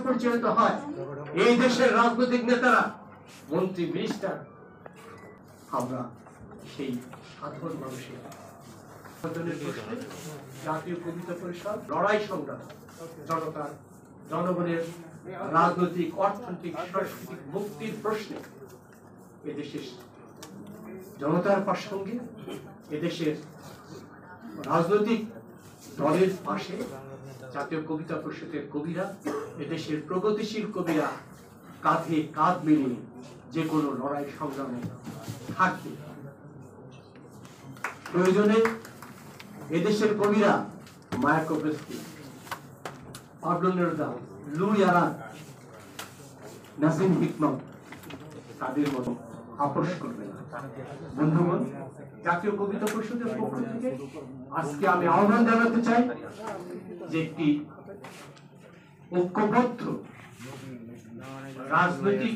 পরিচালিত হয়। এই দেশের রাজনৈতিক নেতারা, মন্ত্রী, মিনিস্টার, আমরা সেই সাধারণ মানুষের জাতীয় কবিতা পরিষদ লড়াই সংগ্রাম, জনতার, জনগণের রাজনৈতিক, অর্থনৈতিক, সাংস্কৃতিক মুক্তির প্রশ্নে এদেশের জনতার সঙ্গে এদেশের রাজনৈতিক দলের পাশে জাতীয় কবিতা পরিষদের কবিরা, এদেশের প্রগতিশীল কবিরা কাঁধে কাঁধ মিলিয়ে যে কোনো লড়াই সংগ্রামে থাকবে। প্রয়োজনে এদেশের কবিরা Mayakovsky, Pablo Neruda, Louis Aragon, Nazim Hikmet তাদের মতো আপোষ করবে না। বন্ধুগণ, জাতীয় কবিতা পরিষদের পক্ষ থেকে আজকে আমি আহ্বান জানাতে চাই যে একটি ঐক্যবদ্ধ রাজনৈতিক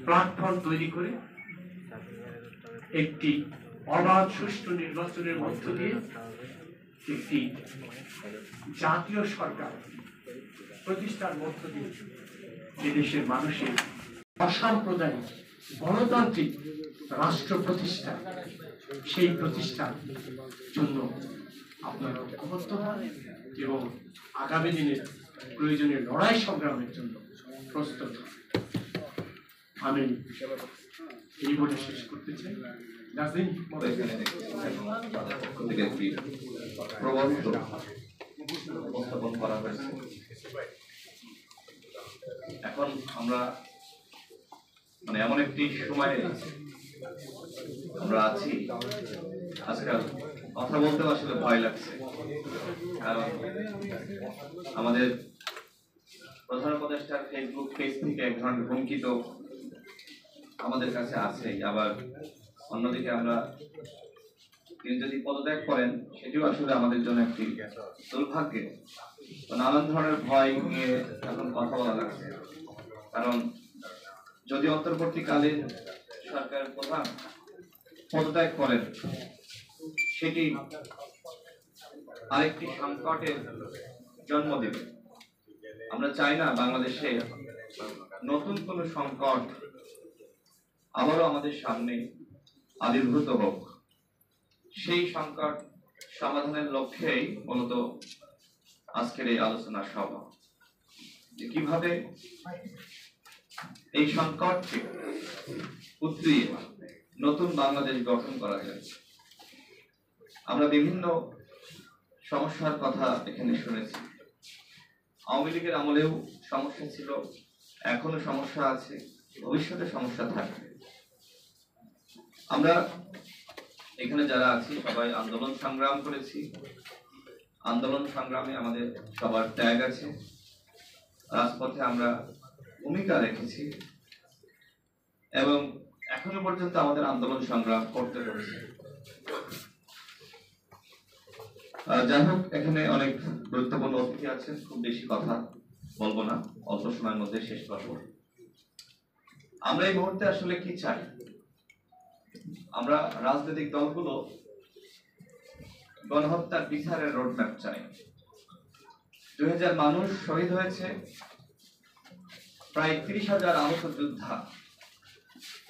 প্ল্যাটফর্ম তৈরি করে একটি অবাধ সুষ্ঠু নির্বাচনের মধ্য দিয়ে একটি জাতীয় সরকার প্রতিষ্ঠার মধ্য দিয়ে এদেশের মানুষের অসাম্প্রদায়িক গণতান্ত্রিক রাষ্ট্র প্রতিষ্ঠা, সেই প্রতিষ্ঠার জন্য আপনারা ঐক্যবদ্ধ হন এবং আগামী দিনের প্রয়োজনীয় লড়াই সংগ্রামের জন্য প্রস্তুত হন। আমি এই বলে শেষ করতে চাই। উপস্থাপন করা হয়েছে। এখন আমরা এমন একটি সময়ে আমরা আছি, আজকাল কথা বলতে আসলে ভয় লাগছে, কারণ আমাদের প্রধান উপদেষ্টার ফেসবুক পেজ থেকে এক ধরনের হুমকি তো আমাদের কাছে আছে। আবার অন্যদিকে আমরা তিনি যদি পদত্যাগ করেন সেটিও আসলে আমাদের জন্য একটি দুর্ভাগ্য। নানান ধরনের ভয় নিয়ে এখন কথা বলা লাগছে, কারণ যদি অন্তর্বর্তীকালীন সরকারের প্রধান পদত্যাগ করেন সেটি আরেকটি সংকটের জন্ম দেবে। আমরা চাই না বাংলাদেশে নতুন কোনো সংকট আবারও আমাদের সামনে আবির্ভূত হোক। সেই সংকট সমাধানের লক্ষ্যেই মূলত আজকের এই আলোচনা সভা, যে কিভাবে এই সংকটকে উতরিয়ে নতুন বাংলাদেশ গঠন করা যায়। আমরা বিভিন্ন সমস্যার কথা এখানে শুনেছি। আওয়ামী লীগের আমলেও সমস্যা ছিল, এখনো সমস্যা আছে, ভবিষ্যতে সমস্যা থাকবে। আমরা এখানে যারা আছি সবাই আন্দোলন সংগ্রাম করেছি, আন্দোলন সংগ্রামে আমাদের সবার ত্যাগ আছে, রাজপথে আমরা ভূমিকা রেখেছি এবং এখনো পর্যন্ত আমাদের আন্দোলন সংগ্রাম করতে হয়েছে। যাই হোক, এখানে অনেক গুরুত্বপূর্ণ অতিথি আছেন, খুব বেশি কথা বলবো না, অল্প সময়ের মধ্যে শেষ করবো। আমরা এই মুহূর্তে আসলে কি চাই? আমরা রাজনৈতিক দলগুলো গণহত্যার বিচারের রোডম্যাপ চাই। 2000 মানুষ শহীদ হয়েছে, প্রায় 30,000 আহত যোদ্ধা।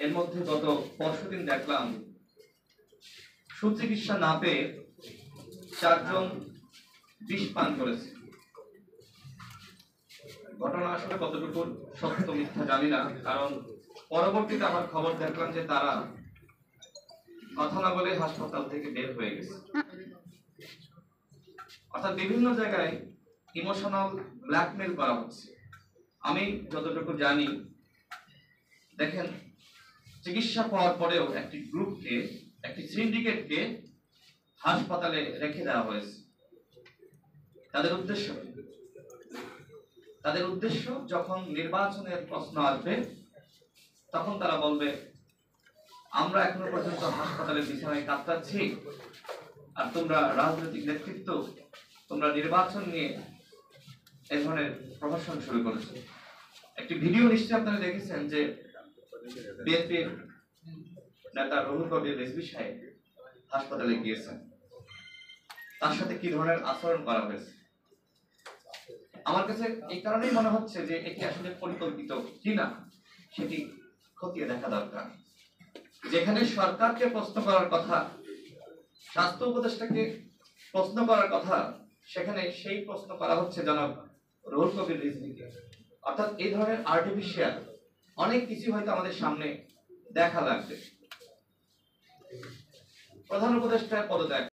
এর মধ্যে গত পরশুদিন দেখলাম সুচিকিৎসা না পেয়ে 4 জন বিষ পান করেছে। ঘটনা আসলে কতটুকু সত্য মিথ্যা জানি না, কারণ পরবর্তীতে আমার খবর দেখলাম যে তারা কথা না বলে হাসপাতাল থেকে বের হয়ে গেছে। অর্থাৎ বিভিন্ন জায়গায় ইমোশনাল ব্ল্যাকমেল করা হচ্ছে। আমি যতটুকু জানি, দেখেন, চিকিৎসা পাওয়ার পরেও একটি গ্রুপকে, একটি সিন্ডিকেটকে হাসপাতালে রেখে দেওয়া হয়েছে। তাদের উদ্দেশ্য যখন নির্বাচনের প্রশ্ন আসবে তখন তারা বলবে, আমরা এখনো পর্যন্ত হাসপাতালের বিছানায় কাতরাচ্ছি, আর তোমরা রাজনৈতিক নেতৃত্ব, তোমরা নির্বাচন নিয়ে এই ধরনের প্রহসন শুরু করেছো। একটি ভিডিও নিশ্চয়ই আপনারা দেখেছেন যে বিএনপির নেতা রুহুল কবির রিজভী সাহেব হাসপাতালে গিয়েছেন, তার সাথে কি ধরনের আচরণ করা হয়েছে। আমার কাছে এই কারণেই মনে হচ্ছে যে এটি আসলে পরিকল্পিত কিনা সেটি খতিয়ে দেখা দরকার। যেখানে সরকারকে প্রশ্ন করার কথা, স্বাস্থ্য উপদেষ্টাকে প্রশ্ন করার কথা, সেখানে সেই প্রশ্ন করা হচ্ছে জনাব রুহুল কবির রিজভীকে। অর্থাৎ এই ধরনের আর্টিফিশিয়াল অনেক কিছু হয়তো আমাদের সামনে দেখা লাগবে। প্রধান উপদেষ্টার পদত্যাগ